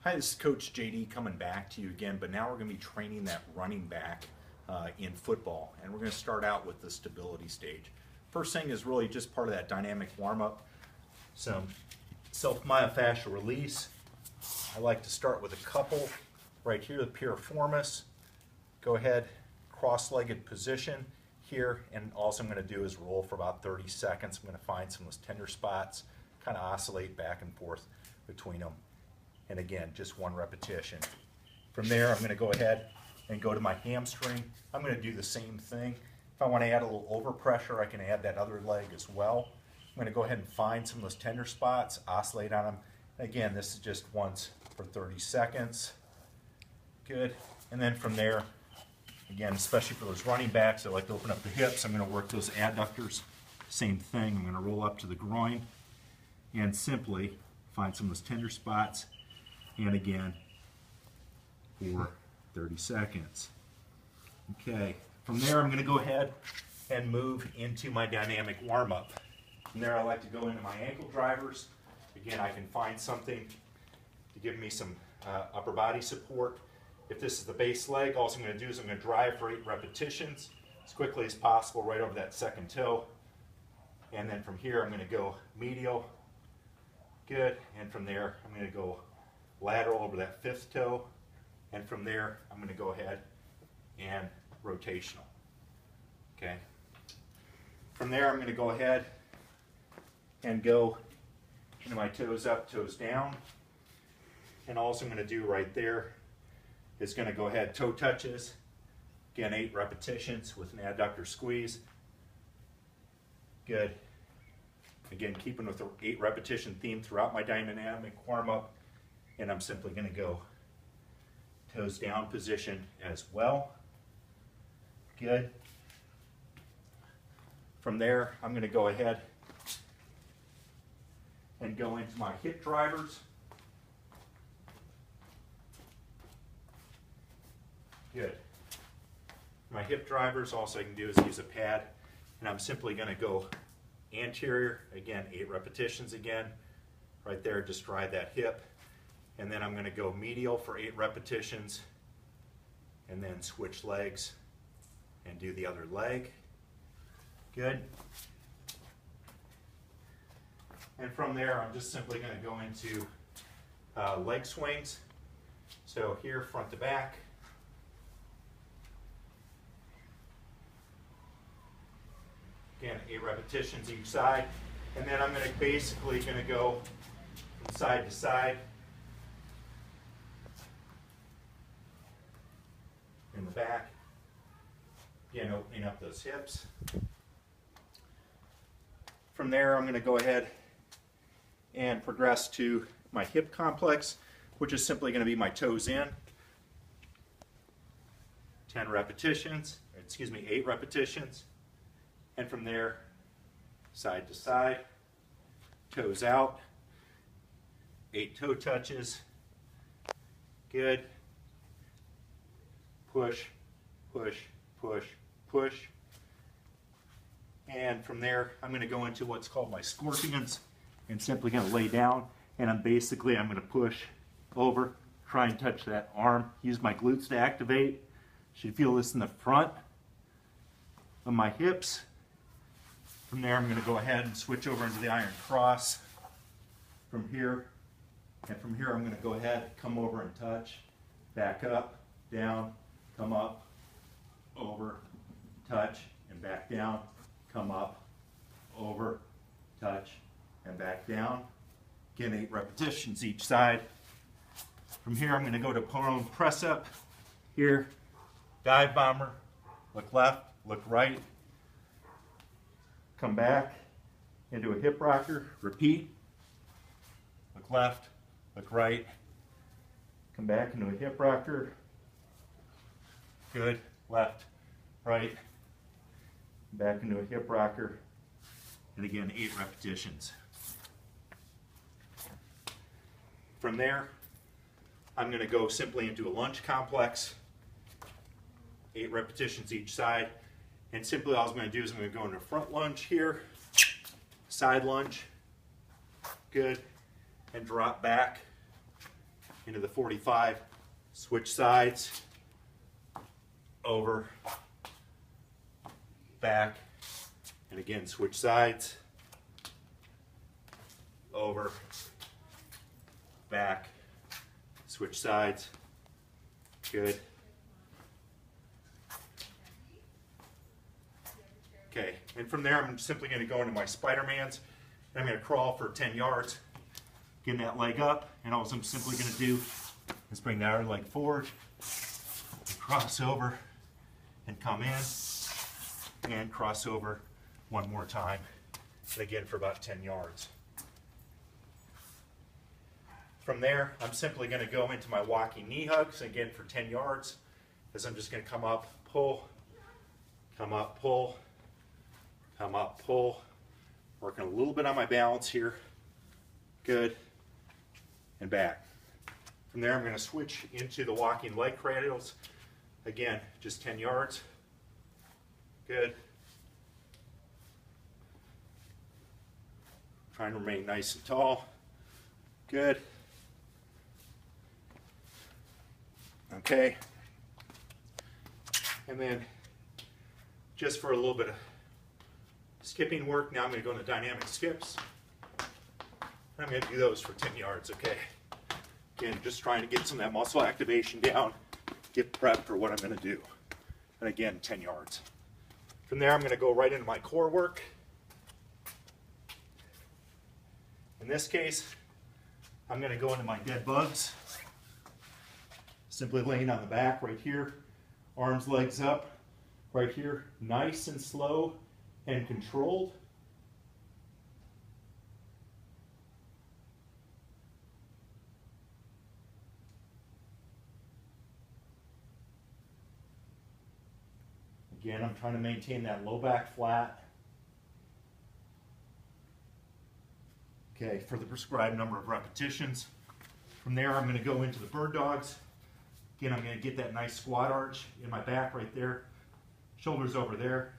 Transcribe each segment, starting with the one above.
Hi, this is Coach JD coming back to you again, but now we're going to be training that running back in football, and we're going to start out with the stability stage. First thing is really just part of that dynamic warm-up, some self-myofascial release. I like to start with a couple right here, the piriformis. Go ahead, cross-legged position here, and all I'm going to do is roll for about 30 seconds. I'm going to find some of those tender spots, kind of oscillate back and forth between them. And again, just one repetition. From there, I'm going to go ahead and go to my hamstring. I'm going to do the same thing. If I want to add a little overpressure, I can add that other leg as well. I'm going to go ahead and find some of those tender spots, oscillate on them. Again, this is just once for 30 seconds. Good. And then from there, again, especially for those running backs that like to open up the hips, I'm going to work those adductors. Same thing. I'm going to roll up to the groin and simply find some of those tender spots. And again, for 30 seconds. Okay, from there I'm going to go ahead and move into my dynamic warm-up. From there I like to go into my ankle drivers. Again, I can find something to give me some upper body support. If this is the base leg, all I'm going to do is I'm going to drive for 8 repetitions as quickly as possible right over that second toe. And then from here I'm going to go medial. Good, and from there I'm going to go lateral over that 5th toe, and from there I'm going to go ahead and rotational. Okay. From there I'm going to go ahead and go into my toes up, toes down, and all I'm going to do right there is going to go ahead toe touches. Again, 8 repetitions with an adductor squeeze. Good. Again, keeping with the 8 repetition theme throughout my dynamic warm-up. And I'm simply going to go toes down position as well. Good. From there, I'm going to go ahead and go into my hip drivers. Good. My hip drivers, all I can do is use a pad, and I'm simply going to go anterior, again, 8 repetitions again. Right there, just drive that hip. And then I'm going to go medial for 8 repetitions, and then switch legs and do the other leg. Good. And from there, I'm just simply going to go into leg swings. So here, front to back. Again, 8 repetitions each side. And then I'm basically going to go from side to side. In the back, again opening up those hips. From there I'm going to go ahead and progress to my hip complex, which is simply going to be my toes in. 8 repetitions, and from there side to side, toes out, 8 toe touches. Good. Push, push, push, push. And from there, I'm going to go into what's called my scorpions, and simply going to lay down, and I'm going to push over, try and touch that arm, use my glutes to activate. Should feel this in the front of my hips. From there, I'm going to go ahead and switch over into the iron cross from here. And from here, I'm going to go ahead, come over and touch, back up, down, come up, over, touch, and back down, come up, over, touch, and back down. Again, 8 repetitions each side. From here, I'm going to go to prone press up. Here, dive bomber, look left, look right, come back into a hip rocker, repeat, look left, look right, come back into a hip rocker. Good. Left, right, back into a hip rocker, and again 8 repetitions. From there, I'm going to go simply into a lunge complex, 8 repetitions each side, and simply all I'm going to do is I'm going to go into a front lunge here, side lunge, good, and drop back into the 45, switch sides, over, back, and again switch sides, over, back, switch sides, good. Okay, and from there I'm simply going to go into my Spider-Mans, and I'm going to crawl for 10 yards, getting that leg up, and all I'm simply going to do is bring that other leg forward, cross over, and come in, and cross over one more time, and again for about 10 yards. From there, I'm simply going to go into my walking knee hugs, again for 10 yards, as I'm just going to come up, pull, come up, pull, come up, pull, working a little bit on my balance here, good, and back. From there I'm going to switch into the walking leg cradles, again just 10 yards, good. Trying to remain nice and tall, good. Okay, and then just for a little bit of skipping work, now I'm going to go into dynamic skips. I'm going to do those for 10 yards, okay? Again, just trying to get some of that muscle activation down, get prepped for what I'm going to do. And again, 10 yards. From there, I'm going to go right into my core work. In this case, I'm going to go into my dead bugs. Simply laying on the back right here, arms, legs up, right here, nice and slow and controlled. Again, I'm trying to maintain that low back flat. Okay, for the prescribed number of repetitions. From there, I'm going to go into the bird dogs. Again, I'm going to get that nice squat arch in my back right there. Shoulders over there.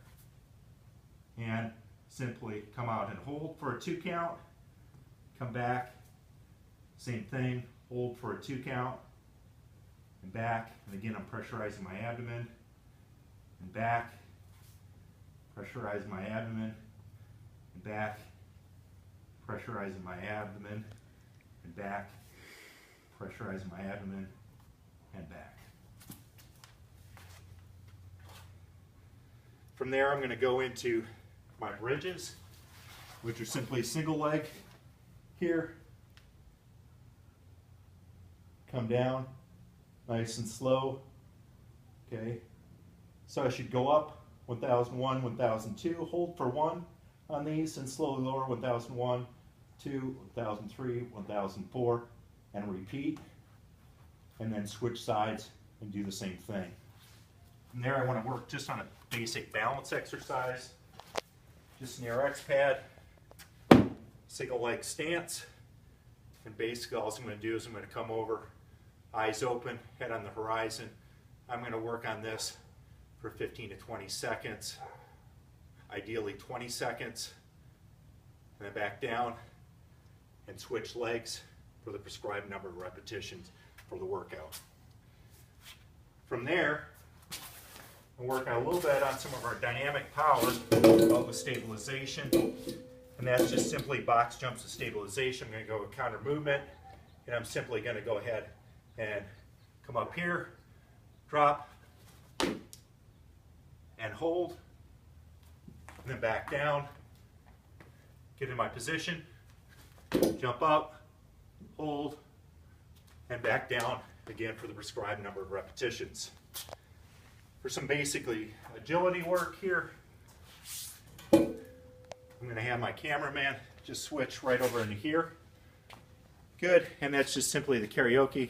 And simply come out and hold for a 2 count. Come back. Same thing. Hold for a 2 count. And back. And again, I'm pressurizing my abdomen. And back. Pressurizing my abdomen. And back. Pressurizing my abdomen. And back. Pressurizing my abdomen. And back. From there, I'm going to go into my bridges, which are simply single leg here. Come down, nice and slow. Okay. So I should go up 1001, 1002, hold for 1 on these, and slowly lower 1001, 2, 1003, 1004, and repeat. And then switch sides and do the same thing. From there, I want to work just on a basic balance exercise. Just an RX pad, single leg stance, and basically all I'm going to do is I'm going to come over, eyes open, head on the horizon. I'm going to work on this for 15 to 20 seconds, ideally 20 seconds, and then back down and switch legs for the prescribed number of repetitions for the workout. From there, we'll work on a little bit on some of our dynamic power with stabilization, and that's just simply box jumps with stabilization. I'm going to go with counter movement, and I'm simply going to go ahead and come up here, drop, and hold, and then back down, get in my position, jump up, hold, and back down again for the prescribed number of repetitions. For some basically agility work here, I'm going to have my cameraman just switch right over into here. Good, and that's just simply the karaoke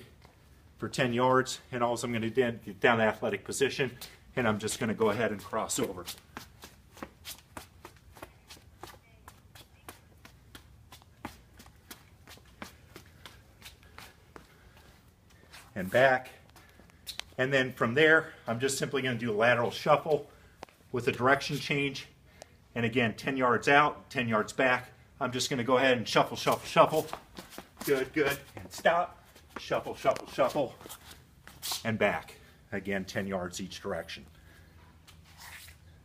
for 10 yards, and all I'm going to do is get down the athletic position, and I'm just going to go ahead and cross over. And back. And then from there, I'm just simply going to do a lateral shuffle with a direction change. And again, 10 yards out, 10 yards back. I'm just going to go ahead and shuffle, shuffle, shuffle. Good, good. And stop. shuffle, shuffle, shuffle, and back. Again, 10 yards each direction.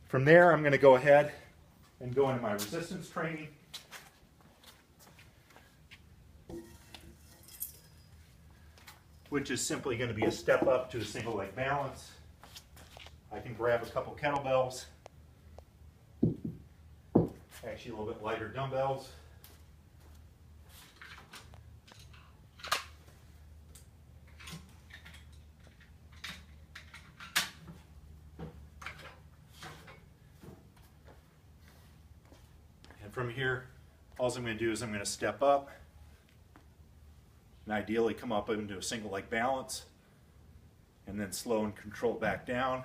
From there, I'm going to go ahead and go into my resistance training. Which is simply going to be a step up to a single leg balance. I can grab a couple kettlebells, actually a little bit lighter dumbbells. And from here, all I'm going to do is I'm going to step up and ideally come up into a single leg balance and then slow and controlled back down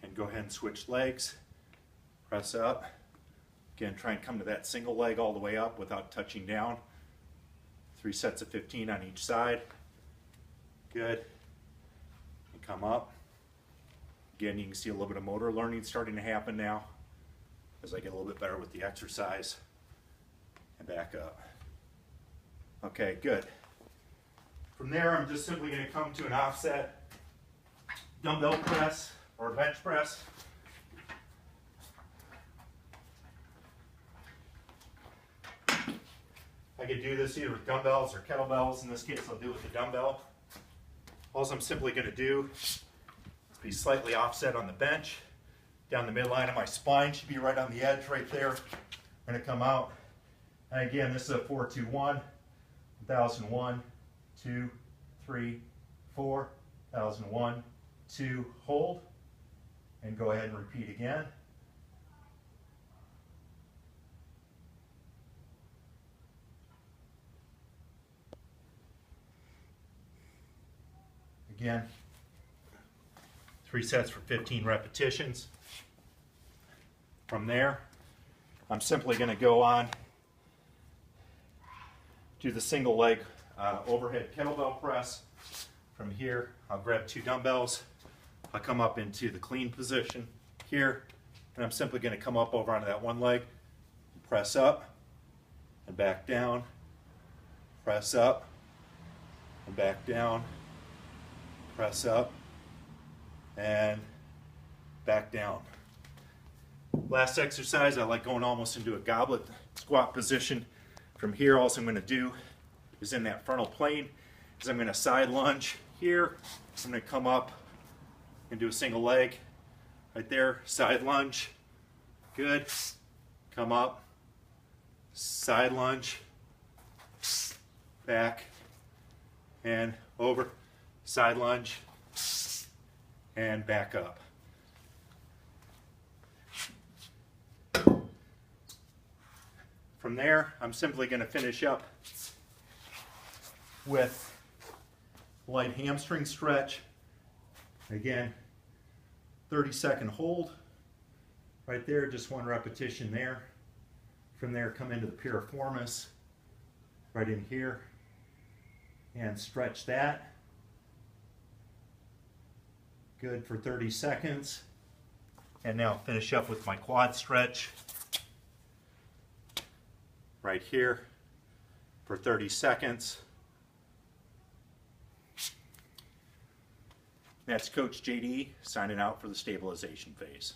and go ahead and switch legs, press up. Again, try and come to that single leg all the way up without touching down. 3 sets of 15 on each side. Good. And come up. Again, you can see a little bit of motor learning starting to happen now as I get a little bit better with the exercise. And back up. Okay, good. From there, I'm just simply going to come to an offset dumbbell press or bench press. I could do this either with dumbbells or kettlebells. In this case, I'll do it with the dumbbell. All I'm simply going to do is be slightly offset on the bench. Down the midline of my spine should be right on the edge right there. I'm going to come out. And again, this is a 4-2-1. 1001, 2, 3, 4, 1001, 2, hold, and go ahead and repeat again. Again, 3 sets for 15 repetitions. From there, I'm simply going to go on do the single leg overhead kettlebell press. From here, I'll grab 2 dumbbells. I'll come up into the clean position here, and I'm simply going to come up over onto that one leg, press up and back down, press up and back down, press up and back down. Last exercise, I like going almost into a goblet squat position. From here, all I'm going to do is in that frontal plane is I'm going to side lunge here. I'm going to come up and do a single leg right there, side lunge. Good. Come up, side lunge, back and over, side lunge, and back up. From there, I'm simply going to finish up with light hamstring stretch. Again, 30-second hold. Right there, just 1 repetition there. From there, come into the piriformis, right in here, and stretch that. Good for 30 seconds. And now finish up with my quad stretch. Right here for 30 seconds. That's Coach JD signing out for the stabilization phase.